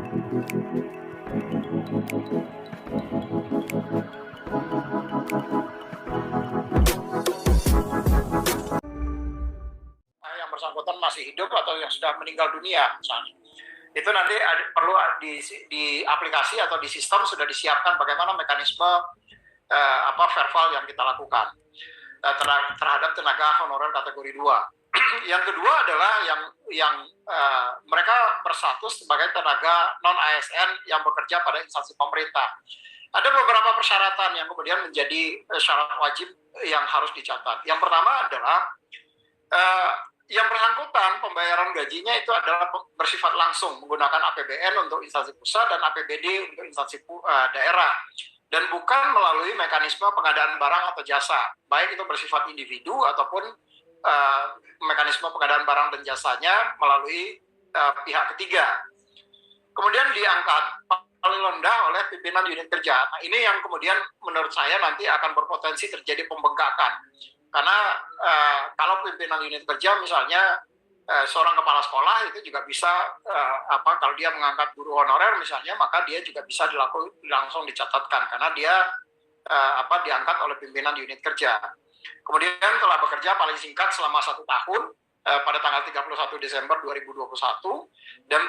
yang bersangkutan masih hidup atau yang sudah meninggal dunia misalnya. Itu nanti perlu di aplikasi atau di sistem sudah disiapkan bagaimana mekanisme verbal yang kita lakukan terhadap tenaga honorer kategori 2. Yang kedua adalah yang mereka berstatus sebagai tenaga non ASN yang bekerja pada instansi pemerintah. Ada beberapa persyaratan yang kemudian menjadi syarat wajib yang harus dicatat. Yang pertama adalah yang bersangkutan pembayaran gajinya itu adalah bersifat langsung menggunakan APBN untuk instansi pusat dan APBD untuk instansi daerah, dan bukan melalui mekanisme pengadaan barang atau jasa, baik itu bersifat individu ataupun mekanisme pengadaan barang dan jasanya melalui pihak ketiga. Kemudian diangkat paling rendah oleh pimpinan unit kerja. Nah, ini yang kemudian menurut saya nanti akan berpotensi terjadi pembengkakan. Karena kalau pimpinan unit kerja misalnya seorang kepala sekolah itu juga bisa kalau dia mengangkat guru honorer misalnya, maka dia juga bisa langsung dicatatkan karena dia diangkat oleh pimpinan unit kerja. Kemudian telah bekerja paling singkat selama 1 tahun pada tanggal 31 Desember 2021 dan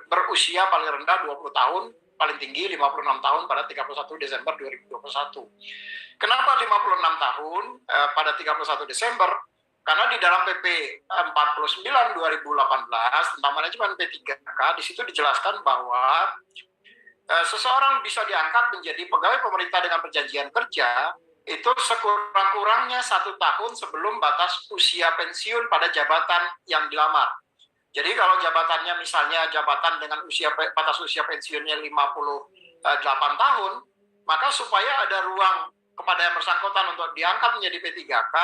berusia paling rendah 20 tahun, paling tinggi 56 tahun pada 31 Desember 2021. Kenapa 56 tahun pada 31 Desember? Karena di dalam PP 49 2018 tentang manajemen P3K, di situ dijelaskan bahwa seseorang bisa diangkat menjadi pegawai pemerintah dengan perjanjian kerja itu sekurang-kurangnya 1 tahun sebelum batas usia pensiun pada jabatan yang dilamar. Jadi kalau jabatannya misalnya jabatan dengan batas usia pensiunnya 58 tahun, maka supaya ada ruang kepada yang bersangkutan untuk diangkat menjadi P3K,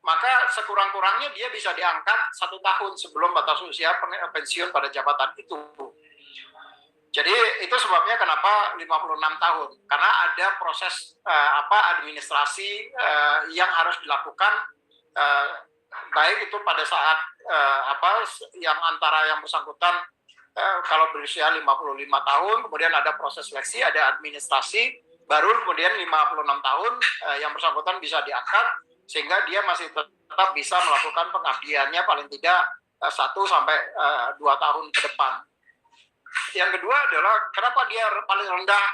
maka sekurang-kurangnya dia bisa diangkat 1 tahun sebelum batas usia pensiun pada jabatan itu. Jadi itu sebabnya kenapa 56 tahun, karena ada proses administrasi yang harus dilakukan, baik itu pada saat yang antara yang bersangkutan kalau berusia 55 tahun, kemudian ada proses seleksi, ada administrasi, baru kemudian 56 tahun yang bersangkutan bisa diangkat sehingga dia masih tetap bisa melakukan pengabdiannya paling tidak 1 sampai 2 tahun ke depan. Yang kedua adalah kenapa dia paling rendah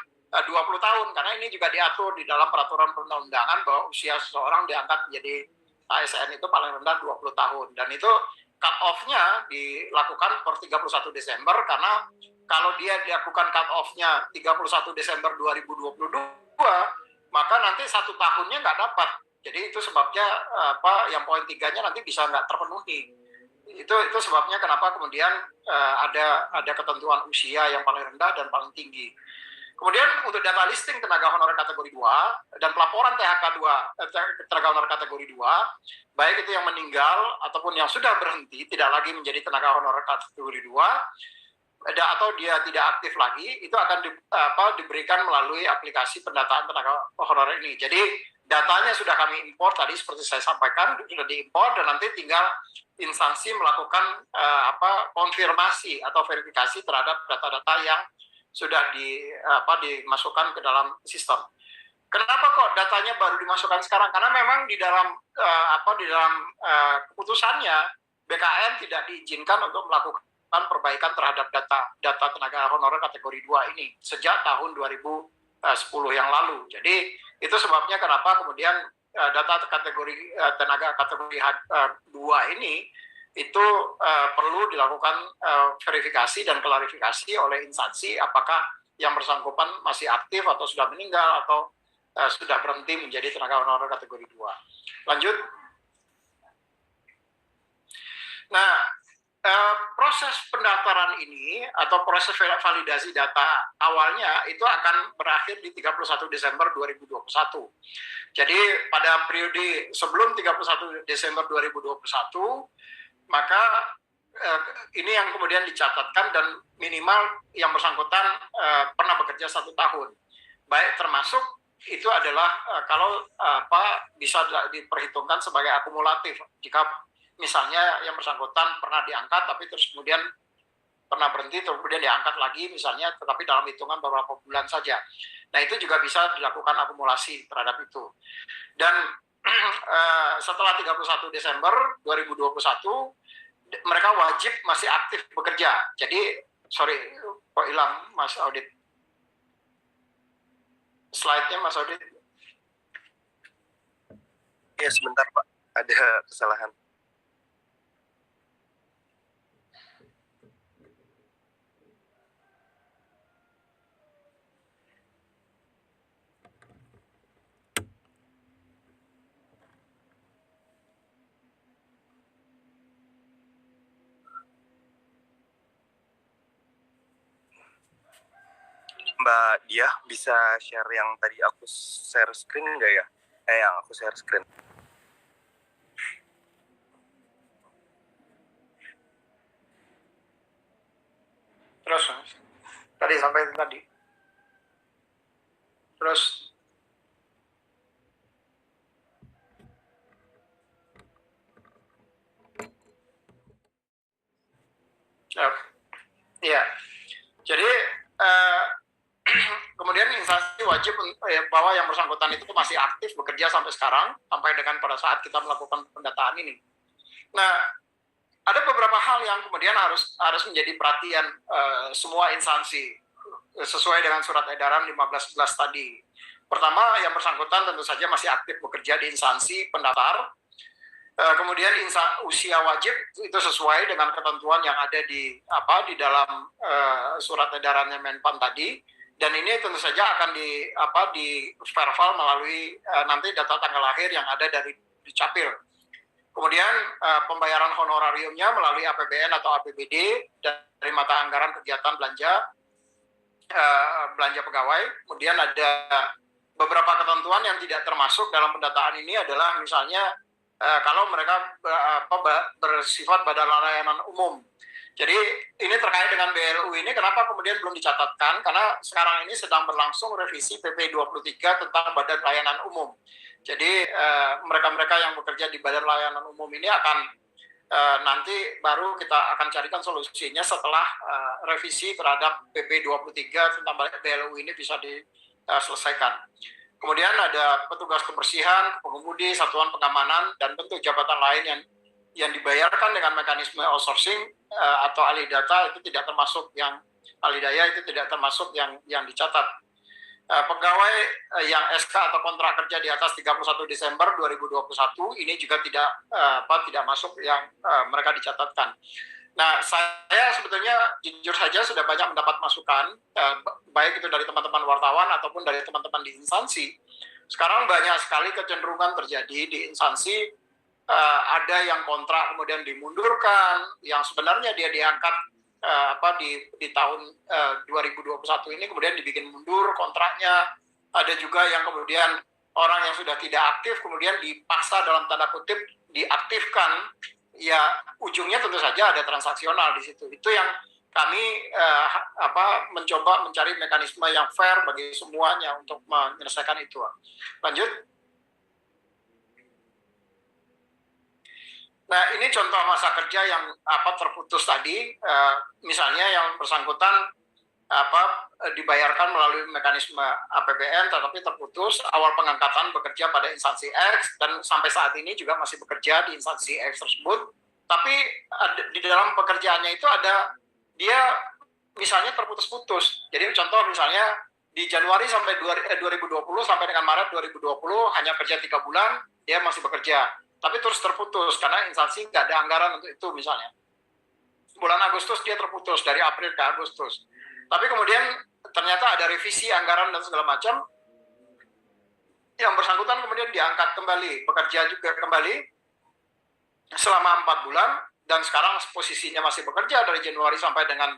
20 tahun, karena ini juga diatur di dalam peraturan perundang-undangan bahwa usia seseorang diangkat menjadi ASN itu paling rendah 20 tahun, dan itu cut off-nya dilakukan per 31 Desember karena kalau dia dilakukan cut off-nya 31 Desember 2022, maka nanti 1 tahunnya nggak dapat. Jadi itu sebabnya yang poin 3-nya nanti bisa nggak terpenuhi. Itu sebabnya kenapa kemudian ada ketentuan usia yang paling rendah dan paling tinggi. Kemudian untuk data listing tenaga honorer kategori 2 dan pelaporan THK 2 tenaga honorer kategori 2, baik itu yang meninggal ataupun yang sudah berhenti tidak lagi menjadi tenaga honorer kategori 2 atau dia tidak aktif lagi, itu akan diberikan melalui aplikasi pendataan tenaga honorer ini. Jadi datanya sudah kami impor tadi seperti saya sampaikan, sudah diimpor dan nanti tinggal instansi melakukan konfirmasi atau verifikasi terhadap data-data yang sudah dimasukkan ke dalam sistem. Kenapa kok datanya baru dimasukkan sekarang? Karena memang di dalam keputusannya BKN tidak diizinkan untuk melakukan perbaikan terhadap data tenaga honorer kategori 2 ini sejak tahun 2010 yang lalu. Jadi itu sebabnya kenapa kemudian data kategori tenaga kategori 2 ini itu perlu dilakukan verifikasi dan klarifikasi oleh instansi apakah yang bersangkutan masih aktif atau sudah meninggal atau sudah berhenti menjadi tenaga honorer kategori 2. Lanjut. Nah, proses pendaftaran ini atau proses validasi data awalnya itu akan berakhir di 31 Desember 2021. Jadi pada periode sebelum 31 Desember 2021, maka ini yang kemudian dicatatkan dan minimal yang bersangkutan pernah bekerja 1 tahun. Baik termasuk itu adalah kalau bisa diperhitungkan sebagai akumulatif. Jika misalnya yang bersangkutan pernah diangkat tapi terus kemudian pernah berhenti kemudian diangkat lagi misalnya, tetapi dalam hitungan beberapa bulan saja. Nah itu juga bisa dilakukan akumulasi terhadap itu. Dan setelah 31 Desember 2021 mereka wajib masih aktif bekerja. Jadi sorry kok hilang Mas Audit slide-nya Mas Audit. Ya sebentar Pak, ada kesalahan. Mbak Dia bisa share yang tadi aku share screen nggak ya? Yang aku share screen. Terus tadi sampai tadi. Terus ya, jadi kemudian instansi wajib bahwa yang bersangkutan itu masih aktif bekerja sampai sekarang, sampai dengan pada saat kita melakukan pendataan ini. Nah, ada beberapa hal yang kemudian harus menjadi perhatian semua instansi sesuai dengan surat edaran 1511 tadi. Pertama, yang bersangkutan tentu saja masih aktif bekerja di instansi pendaftar. Kemudian usia wajib itu sesuai dengan ketentuan yang ada di dalam surat edarannya Menpan tadi, dan ini tentu saja akan di verval melalui nanti data tanggal lahir yang ada dari Dukcapil. Kemudian pembayaran honorariumnya melalui APBN atau APBD dari mata anggaran kegiatan belanja pegawai. Kemudian ada beberapa ketentuan yang tidak termasuk dalam pendataan ini adalah misalnya kalau mereka bersifat badan layanan umum. Jadi ini terkait dengan BLU ini, kenapa kemudian belum dicatatkan? Karena sekarang ini sedang berlangsung revisi PP 23 tentang badan layanan umum. Jadi mereka-mereka yang bekerja di badan layanan umum ini akan nanti baru kita akan carikan solusinya setelah revisi terhadap PP 23 tentang BLU ini bisa diselesaikan. Kemudian ada petugas kebersihan, pengemudi, satuan pengamanan, dan bentuk jabatan lain yang dibayarkan dengan mekanisme outsourcing atau alih data itu tidak termasuk yang alih daya itu tidak termasuk yang dicatat. Pegawai yang SK atau kontrak kerja di atas 31 Desember 2021 ini juga tidak masuk yang mereka dicatatkan. Nah, saya sebetulnya jujur saja sudah banyak mendapat masukan, baik itu dari teman-teman wartawan ataupun dari teman-teman di instansi. Sekarang banyak sekali kecenderungan terjadi di instansi, ada yang kontrak kemudian dimundurkan, yang sebenarnya dia diangkat di tahun 2021 ini kemudian dibikin mundur kontraknya. Ada juga yang kemudian orang yang sudah tidak aktif kemudian dipaksa dalam tanda kutip diaktifkan. Ya ujungnya tentu saja ada transaksional di situ. Itu yang kami mencoba mencari mekanisme yang fair bagi semuanya untuk menyelesaikan itu. Lanjut. Nah ini contoh masa kerja yang terputus tadi, misalnya yang bersangkutan dibayarkan melalui mekanisme APBN tetapi terputus, awal pengangkatan bekerja pada instansi X dan sampai saat ini juga masih bekerja di instansi X tersebut, tapi di dalam pekerjaannya itu ada dia misalnya terputus-putus. Jadi contoh misalnya di Januari sampai 2020 sampai dengan Maret 2020 hanya kerja 3 bulan, dia masih bekerja, tapi terus terputus karena instansi nggak ada anggaran untuk itu misalnya. Bulan Agustus dia terputus dari April ke Agustus. Tapi kemudian ternyata ada revisi anggaran dan segala macam, yang bersangkutan kemudian diangkat kembali, bekerja juga kembali selama 4 bulan, dan sekarang posisinya masih bekerja dari Januari sampai dengan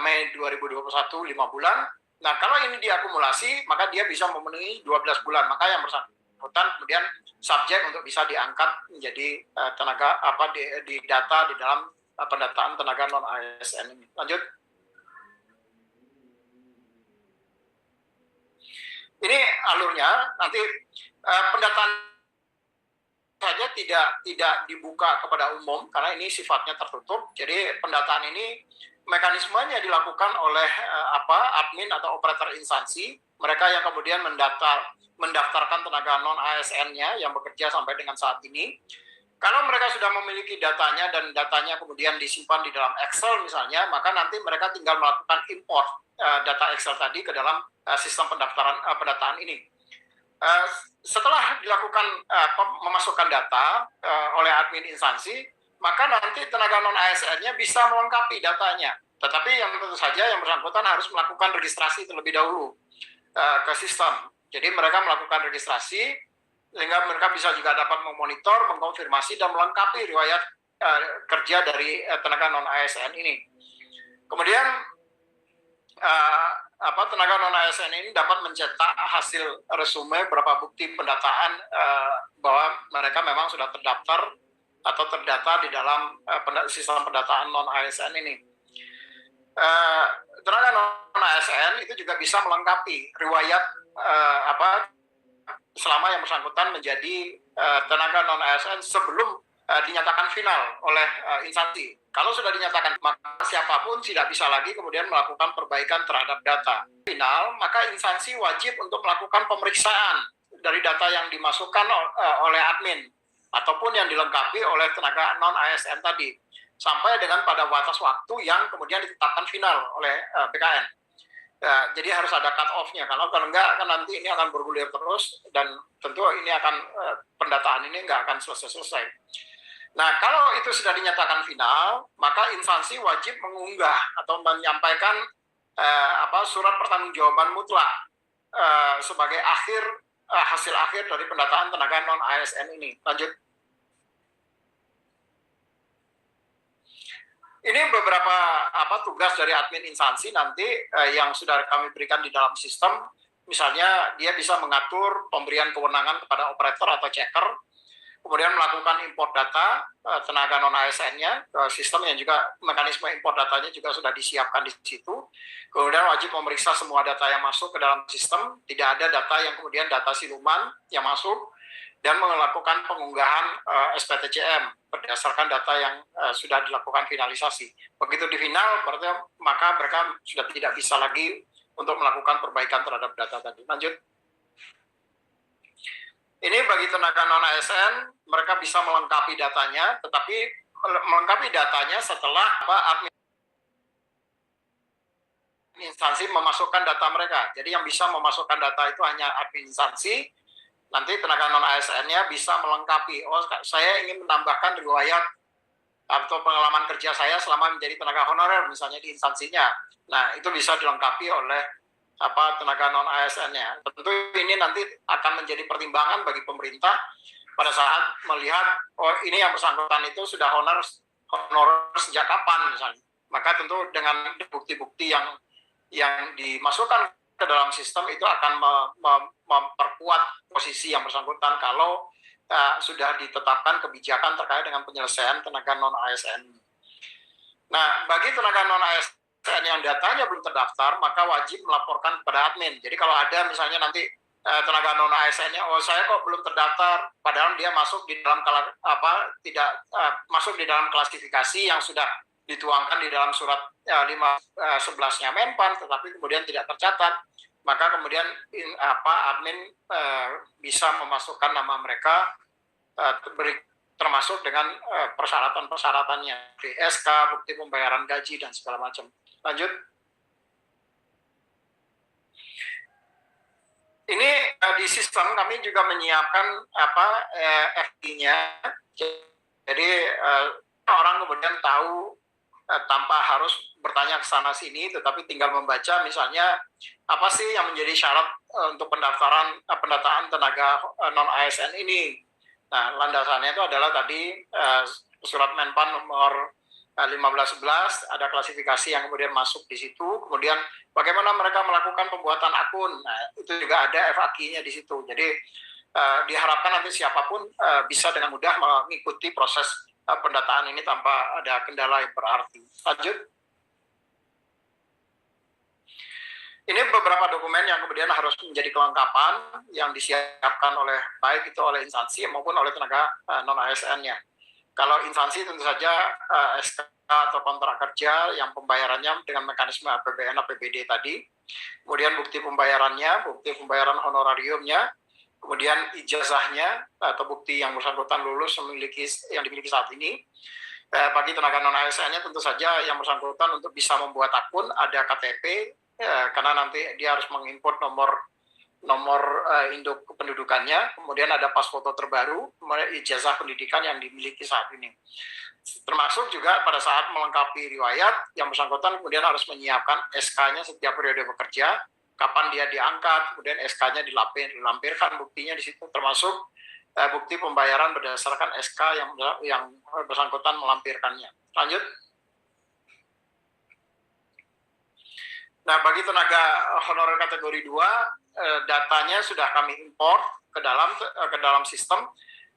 Mei 2021, 5 bulan. Nah kalau ini diakumulasi, maka dia bisa memenuhi 12 bulan, maka yang bersangkutan kemudian subjek untuk bisa diangkat menjadi tenaga di data di dalam pendataan tenaga non-ASN ini. Lanjut. Ini alurnya, nanti pendataan saja tidak dibuka kepada umum karena ini sifatnya tertutup. Jadi pendataan ini mekanismenya dilakukan oleh admin atau operator instansi, mereka yang kemudian mendaftarkan tenaga non ASN-nya yang bekerja sampai dengan saat ini. Kalau mereka sudah memiliki datanya dan datanya kemudian disimpan di dalam Excel misalnya, maka nanti mereka tinggal melakukan import data Excel tadi ke dalam sistem pendataan ini. Setelah dilakukan memasukkan data oleh admin instansi, maka nanti tenaga non ASN-nya bisa melengkapi datanya. Tetapi yang tentu saja yang bersangkutan harus melakukan registrasi terlebih dahulu ke sistem. Jadi mereka melakukan registrasi sehingga mereka bisa juga dapat memonitor, mengkonfirmasi dan melengkapi riwayat kerja dari tenaga non ASN ini. Kemudian tenaga non ASN ini dapat mencetak hasil resume berapa bukti pendataan bahwa mereka memang sudah terdaftar atau terdata di dalam sistem pendataan non ASN ini. Tenaga non ASN itu juga bisa melengkapi riwayat selama yang bersangkutan menjadi tenaga non ASN sebelum dinyatakan final oleh instansi. Kalau sudah dinyatakan, maka siapapun tidak bisa lagi kemudian melakukan perbaikan terhadap data. Final, maka instansi wajib untuk melakukan pemeriksaan dari data yang dimasukkan oleh admin ataupun yang dilengkapi oleh tenaga non ASN tadi sampai dengan pada batas waktu yang kemudian ditetapkan final oleh BKN. Jadi harus ada cut off-nya. Kalau enggak, kan nanti ini akan bergulir terus dan tentu ini akan pendataan ini enggak akan selesai-selesai. Nah, kalau itu sudah dinyatakan final, maka instansi wajib mengunggah atau menyampaikan surat pertanggungjawaban mutlak sebagai hasil akhir dari pendataan tenaga non ASN ini. Lanjut. Ini beberapa tugas dari admin instansi nanti yang sudah kami berikan di dalam sistem. Misalnya dia bisa mengatur pemberian kewenangan kepada operator atau checker, kemudian melakukan import data tenaga non ASN-nya ke sistem yang juga mekanisme import datanya juga sudah disiapkan di situ. Kemudian wajib memeriksa semua data yang masuk ke dalam sistem, tidak ada data yang kemudian data siluman yang masuk, dan melakukan pengunggahan SPTCM berdasarkan data yang sudah dilakukan finalisasi. Begitu di final, berarti maka mereka sudah tidak bisa lagi untuk melakukan perbaikan terhadap data tadi. Lanjut. Ini bagi tenaga non ASN, mereka bisa melengkapi datanya, tetapi melengkapi datanya setelah admin instansi memasukkan data mereka. Jadi yang bisa memasukkan data itu hanya admin instansi. Nanti tenaga non ASN-nya bisa melengkapi. Oh, saya ingin menambahkan riwayat atau pengalaman kerja saya selama menjadi tenaga honorer misalnya di instansinya. Nah, itu bisa dilengkapi oleh tenaga non ASN-nya. Tentu ini nanti akan menjadi pertimbangan bagi pemerintah pada saat melihat ini yang bersangkutan itu sudah honorer sejak kapan misalnya. Maka tentu dengan bukti-bukti yang dimasukkan ke dalam sistem itu akan memperkuat posisi yang bersangkutan kalau sudah ditetapkan kebijakan terkait dengan penyelesaian tenaga non ASN. Nah, bagi tenaga non ASN yang datanya belum terdaftar, maka wajib melaporkan kepada admin. Jadi kalau ada misalnya nanti tenaga non ASN-nya, saya kok belum terdaftar, padahal dia masuk di dalam masuk di dalam klasifikasi yang sudah dituangkan di dalam surat 511-nya Menpan, tetapi kemudian tidak tercatat, maka kemudian admin bisa memasukkan nama mereka termasuk dengan persyaratan-persyaratannya, SK, bukti pembayaran gaji dan segala macam. Lanjut. Ini di sistem kami juga menyiapkan FD-nya, jadi orang kemudian tahu tanpa harus bertanya ke sana sini, tetapi tinggal membaca misalnya apa sih yang menjadi syarat untuk pendataan tenaga non ASN ini. Nah, landasannya itu adalah tadi surat Menpan nomor 1511, ada klasifikasi yang kemudian masuk di situ, kemudian bagaimana mereka melakukan pembuatan akun. Nah, itu juga ada FAQ-nya di situ. Jadi diharapkan nanti siapapun bisa dengan mudah mengikuti proses pendataan ini tanpa ada kendala yang berarti. Lanjut. Ini beberapa dokumen yang kemudian harus menjadi kelengkapan yang disiapkan oleh baik itu oleh instansi maupun oleh tenaga non ASN-nya. Kalau instansi tentu saja SK atau kontrak kerja yang pembayarannya dengan mekanisme APBN, APBD tadi, kemudian bukti pembayaran honorariumnya, kemudian ijazahnya atau bukti yang bersangkutan lulus yang dimiliki saat ini. Bagi tenaga non ASN-nya tentu saja yang bersangkutan untuk bisa membuat akun ada KTP, karena nanti dia harus menginput nomor induk kependudukannya, kemudian ada pas foto terbaru, ijazah pendidikan yang dimiliki saat ini. Termasuk juga pada saat melengkapi riwayat, yang bersangkutan kemudian harus menyiapkan SK-nya setiap periode bekerja, kapan dia diangkat, kemudian SK-nya dilampirkan buktinya di situ, termasuk bukti pembayaran berdasarkan SK yang bersangkutan melampirkannya. Lanjut. Nah, bagi tenaga honorer kategori 2, datanya sudah kami import ke dalam sistem.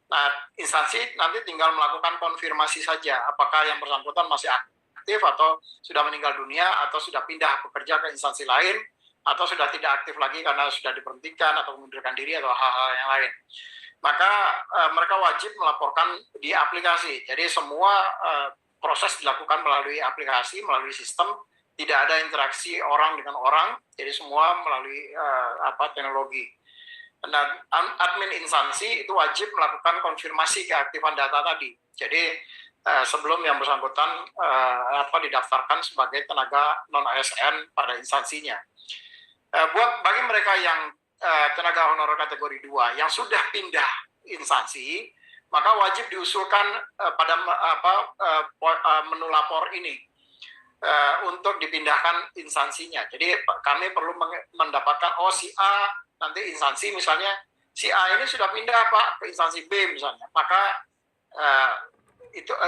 Nah, instansi nanti tinggal melakukan konfirmasi saja apakah yang bersangkutan masih aktif atau sudah meninggal dunia atau sudah pindah bekerja ke instansi lain atau sudah tidak aktif lagi karena sudah diberhentikan atau mengundurkan diri atau hal-hal yang lain. Maka mereka wajib melaporkan di aplikasi. Jadi semua proses dilakukan melalui aplikasi, melalui sistem, tidak ada interaksi orang dengan orang, jadi semua melalui teknologi. Nah, admin instansi itu wajib melakukan konfirmasi keaktifan data tadi. Jadi sebelum yang bersangkutan didaftarkan sebagai tenaga non ASN pada instansinya. Bagi mereka yang tenaga honorer kategori 2 yang sudah pindah instansi, maka wajib diusulkan pada menu lapor ini untuk dipindahkan instansinya. Jadi kami perlu mendapatkan si A nanti instansi misalnya si A ini sudah pindah Pak ke instansi B misalnya, maka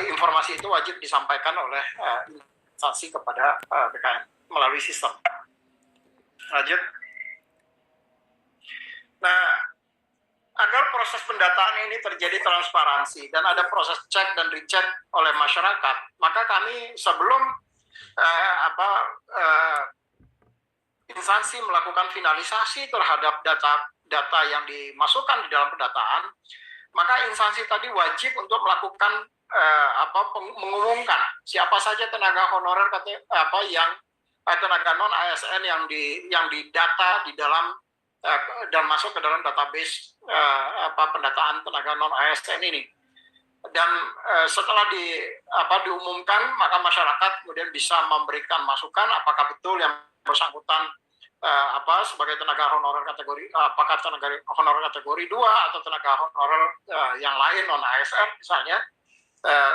informasi itu wajib disampaikan oleh instansi kepada BKN melalui sistem. Lanjut. Nah, agar proses pendataan ini terjadi transparansi dan ada proses cek dan recheck oleh masyarakat, maka kami sebelum instansi melakukan finalisasi terhadap data yang dimasukkan di dalam pendataan, maka instansi tadi wajib untuk melakukan mengumumkan siapa saja tenaga honorer tenaga non ASN yang didata di dalam dan masuk ke dalam database pendataan tenaga non ASN ini. Dan setelah diumumkan, maka masyarakat kemudian bisa memberikan masukan apakah betul yang bersangkutan sebagai tenaga honorer kategori apakah tenaga honorer kategori 2 atau tenaga honorer yang lain non ASN misalnya,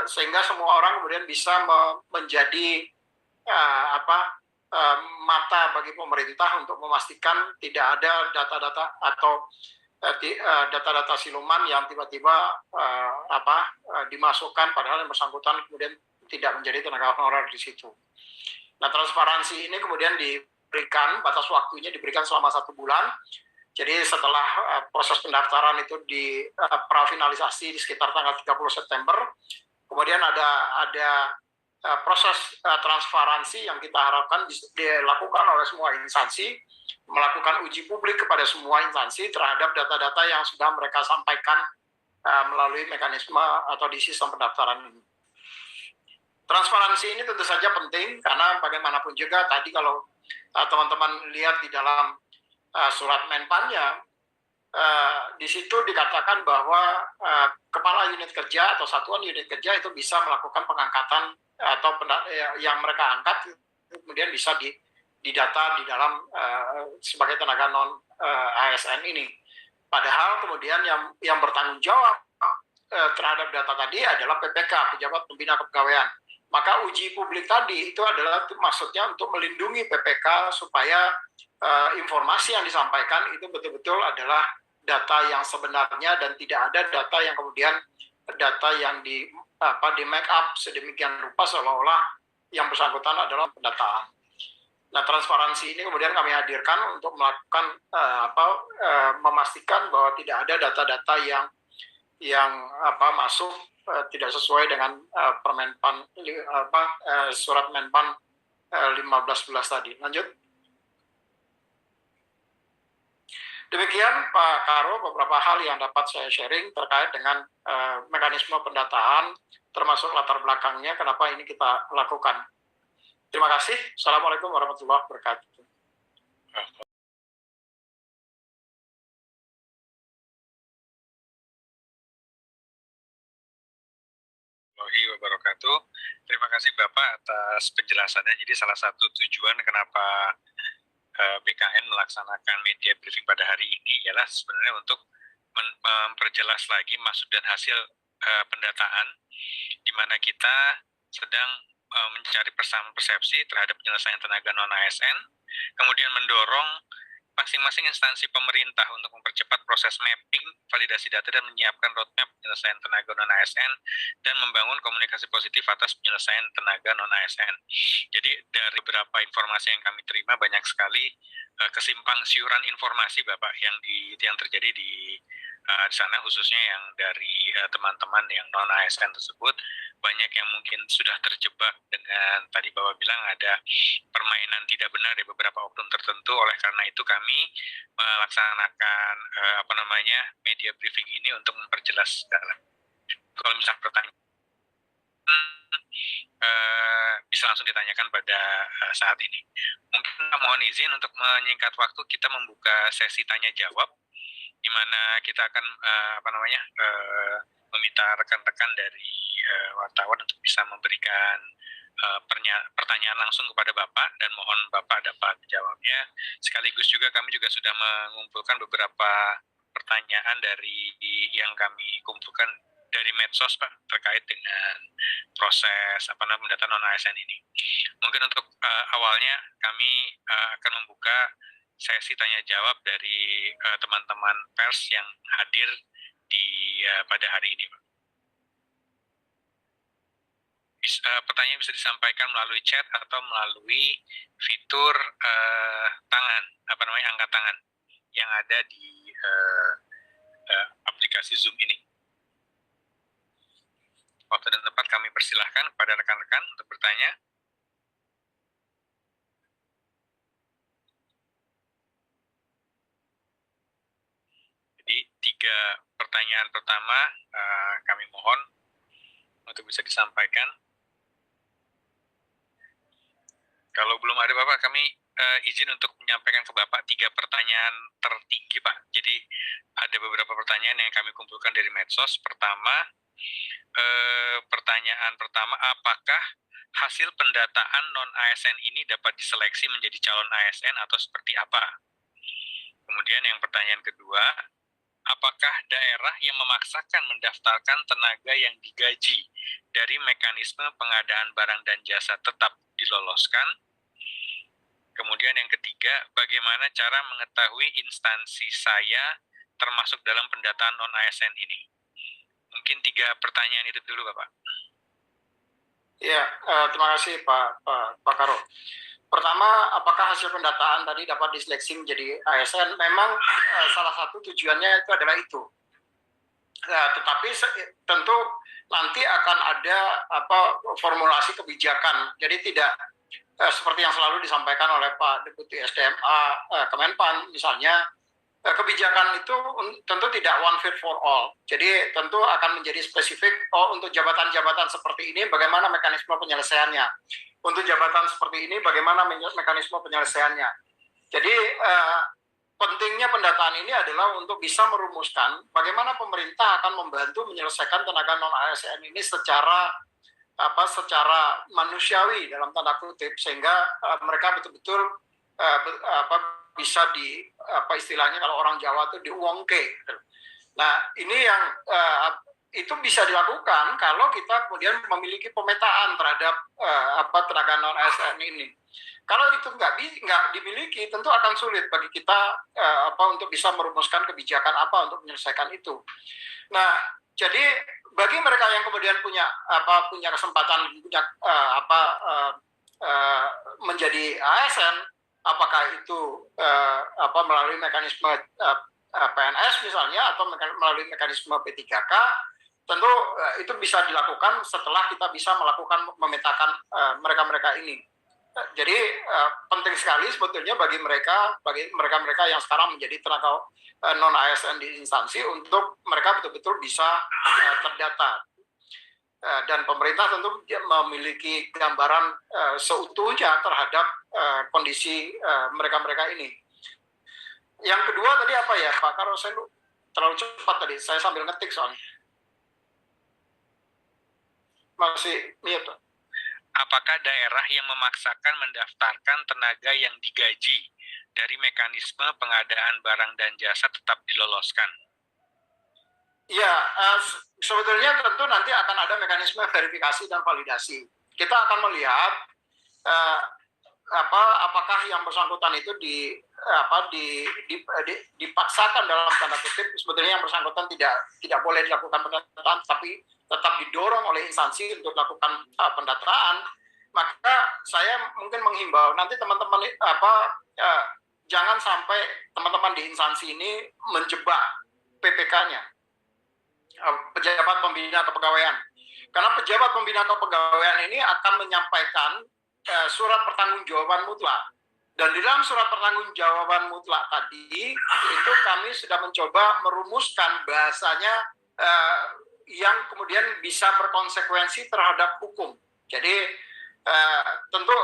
sehingga semua orang kemudian bisa menjadi mata bagi pemerintah untuk memastikan tidak ada data-data atau data-data siluman yang tiba-tiba dimasukkan padahal yang bersangkutan kemudian tidak menjadi tenaga honorer di situ. Nah, transparansi ini kemudian diberikan, batas waktunya diberikan selama 1 bulan. Jadi setelah proses pendaftaran itu prafinalisasi di sekitar tanggal 30 September, kemudian ada proses transparansi yang kita harapkan dilakukan oleh semua instansi, melakukan uji publik kepada semua instansi terhadap data-data yang sudah mereka sampaikan melalui mekanisme atau di sistem pendaftaran ini. Transparansi ini tentu saja penting karena bagaimanapun juga tadi kalau teman-teman lihat di dalam surat Menpannya, di situ dikatakan bahwa kepala unit kerja atau satuan unit kerja itu bisa melakukan pengangkatan atau yang mereka angkat kemudian bisa didata di dalam sebagai tenaga non ASN ini. Padahal kemudian yang bertanggung jawab terhadap data tadi adalah PPK, Pejabat Pembina Kepegawaian. Maka uji publik tadi itu adalah maksudnya untuk melindungi PPK supaya informasi yang disampaikan itu betul-betul adalah data yang sebenarnya dan tidak ada data yang kemudian di make up sedemikian rupa seolah-olah yang bersangkutan adalah pendataan. Nah, transparansi ini kemudian kami hadirkan untuk melakukan memastikan bahwa tidak ada data-data yang masuk tidak sesuai dengan Permenpan surat Menpan 1511 tadi. Lanjut. Demikian Pak Karo beberapa hal yang dapat saya sharing terkait dengan mekanisme pendataan termasuk latar belakangnya kenapa ini kita lakukan. Terima kasih. Assalamualaikum warahmatullahi wabarakatuh. Wabarakatuh. Terima kasih Bapak atas penjelasannya. Jadi salah satu tujuan kenapa BKN melaksanakan media briefing pada hari ini ialah sebenarnya untuk memperjelas lagi maksud dan hasil pendataan, di mana kita sedang mencari persamaan persepsi terhadap penyelesaian tenaga non-ASN, kemudian mendorong masing-masing instansi pemerintah untuk mempercepat proses mapping, validasi data, dan menyiapkan roadmap penyelesaian tenaga non-ASN, dan membangun komunikasi positif atas penyelesaian tenaga non-ASN. Jadi dari beberapa informasi yang kami terima, banyak sekali kesimpang siuran informasi Bapak yang terjadi di sana, khususnya yang dari teman-teman yang non-ASN tersebut. Banyak yang mungkin sudah terjebak dengan tadi Bapak bilang ada permainan tidak benar di beberapa oknum tertentu. Oleh karena itu kami melaksanakan media briefing ini untuk memperjelas segala. Kalau misalnya pertanyaan bisa langsung ditanyakan pada saat ini. Mungkin mohon izin untuk menyingkat waktu, kita membuka sesi tanya jawab, di mana kita akan meminta rekan-rekan dari wartawan untuk bisa memberikan pertanyaan langsung kepada Bapak, dan mohon Bapak dapat jawabnya. Sekaligus juga kami juga sudah mengumpulkan beberapa pertanyaan dari yang kami kumpulkan dari medsos Pak, terkait dengan proses pendataan non-ASN ini. Mungkin untuk awalnya kami akan membuka sesi tanya jawab dari teman-teman pers yang hadir di pada hari ini Pak. Pertanyaan bisa disampaikan melalui chat atau melalui fitur angkat tangan yang ada di aplikasi Zoom ini. Waktu dan tempat kami persilahkan kepada rekan-rekan untuk bertanya. Jadi 3 pertanyaan pertama kami mohon untuk bisa disampaikan. Kalau belum ada Bapak, kami izin untuk menyampaikan ke Bapak 3 pertanyaan tertinggi Pak. Jadi ada beberapa pertanyaan yang kami kumpulkan dari medsos. Pertama, pertanyaan pertama, apakah hasil pendataan non-ASN ini dapat diseleksi menjadi calon ASN atau seperti apa? Kemudian yang pertanyaan kedua, apakah daerah yang memaksakan mendaftarkan tenaga yang digaji dari mekanisme pengadaan barang dan jasa tetap diloloskan? Kemudian yang ketiga, bagaimana cara mengetahui instansi saya termasuk dalam pendataan non-ASN ini? Mungkin 3 pertanyaan itu dulu Bapak. Ya, terima kasih Pak Karo. Pertama, apakah hasil pendataan tadi dapat diseleksi menjadi ASN? Memang salah satu tujuannya itu adalah itu. Tetapi tentu nanti akan ada formulasi kebijakan. Jadi tidak seperti yang selalu disampaikan oleh Pak Deputi SDMA Kemenpan misalnya, kebijakan itu tentu tidak one fit for all. Jadi tentu akan menjadi spesifik, untuk jabatan-jabatan seperti ini bagaimana mekanisme penyelesaiannya. Untuk jabatan seperti ini bagaimana mekanisme penyelesaiannya. Jadi pentingnya pendataan ini adalah untuk bisa merumuskan bagaimana pemerintah akan membantu menyelesaikan tenaga non-ASN ini secara manusiawi dalam tanda kutip, sehingga mereka betul-betul bisa istilahnya kalau orang Jawa itu diuongke. Nah, ini yang itu bisa dilakukan kalau kita kemudian memiliki pemetaan terhadap tenaga non-ASN ini. Kalau itu nggak dimiliki, tentu akan sulit bagi kita untuk bisa merumuskan kebijakan apa untuk menyelesaikan itu. Nah, jadi bagi mereka yang kemudian punya kesempatan menjadi ASN, apakah itu melalui mekanisme PNS misalnya atau melalui mekanisme P3K, tentu itu bisa dilakukan setelah kita bisa melakukan memetakan mereka-mereka ini. Jadi penting sekali sebetulnya bagi mereka yang sekarang menjadi tenaga non-ASN di instansi untuk mereka betul-betul bisa terdata. dan pemerintah tentu memiliki gambaran seutuhnya terhadap kondisi mereka-mereka ini. Yang kedua tadi apa ya Pak? Kalau saya terlalu cepat tadi, saya sambil ngetik soalnya. Masih mute. Apakah daerah yang memaksakan mendaftarkan tenaga yang digaji dari mekanisme pengadaan barang dan jasa tetap diloloskan? Ya, sebetulnya tentu nanti akan ada mekanisme verifikasi dan validasi. Kita akan melihat apakah yang bersangkutan itu dipaksakan dalam tanda kutip. Sebetulnya yang bersangkutan tidak boleh dilakukan pendataan, tapi tetap didorong oleh instansi untuk melakukan pendataan. Maka saya mungkin menghimbau nanti teman-teman jangan sampai teman-teman di instansi ini menjebak PPK-nya. Pejabat pembina kepegawaian, karena pejabat pembina kepegawaian ini akan menyampaikan surat pertanggungjawaban mutlak, dan di dalam surat pertanggungjawaban mutlak tadi itu kami sudah mencoba merumuskan bahasanya yang kemudian bisa berkonsekuensi terhadap hukum. Jadi tentu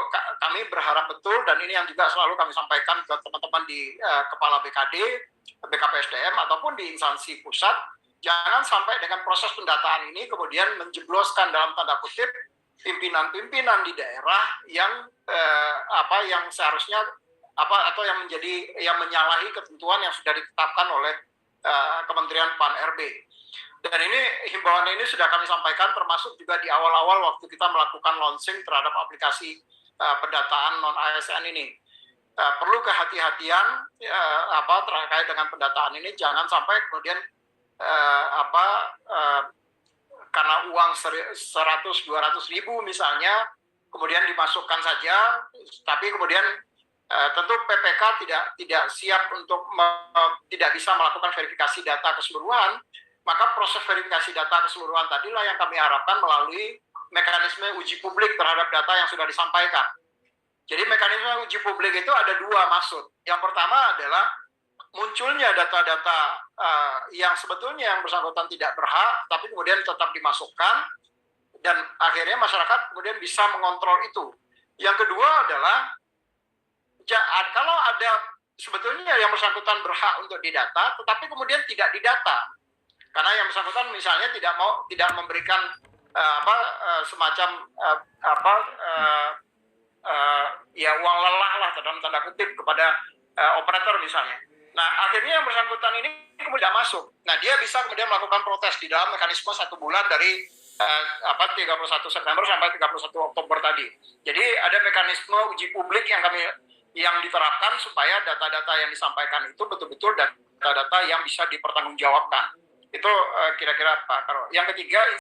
kami berharap betul, dan ini yang juga selalu kami sampaikan ke teman-teman di kepala BKD, BKPSDM ataupun di instansi pusat. Jangan sampai dengan proses pendataan ini kemudian menjebloskan dalam tanda kutip pimpinan-pimpinan di daerah yang yang seharusnya atau yang menyalahi ketentuan yang sudah ditetapkan oleh Kementerian Pan-RB. Dan ini himbauan ini sudah kami sampaikan termasuk juga di awal-awal waktu kita melakukan launching terhadap aplikasi pendataan non-ASN ini. Perlu kehati-hatian terkait dengan pendataan ini, jangan sampai kemudian karena uang 100-200 ribu misalnya kemudian dimasukkan saja, tapi kemudian tentu PPK tidak siap untuk tidak bisa melakukan verifikasi data keseluruhan. Maka proses verifikasi data keseluruhan tadilah yang kami harapkan melalui mekanisme uji publik terhadap data yang sudah disampaikan. Jadi mekanisme uji publik itu ada dua maksud. Yang pertama adalah munculnya data-data yang sebetulnya yang bersangkutan tidak berhak, tapi kemudian tetap dimasukkan, dan akhirnya masyarakat kemudian bisa mengontrol itu. Yang kedua adalah, kalau ada sebetulnya yang bersangkutan berhak untuk didata, tetapi kemudian tidak didata, karena yang bersangkutan misalnya tidak memberikan semacam uang lelah lah dalam tanda kutip kepada operator misalnya. Nah, akhirnya yang bersangkutan ini kemudian masuk. Nah, dia bisa kemudian melakukan protes di dalam mekanisme 1 bulan dari 31 September sampai 31 Oktober tadi. Jadi ada mekanisme uji publik yang diterapkan supaya data-data yang disampaikan itu betul-betul data-data yang bisa dipertanggungjawabkan. Itu kira-kira Pak Karo. Yang ketiga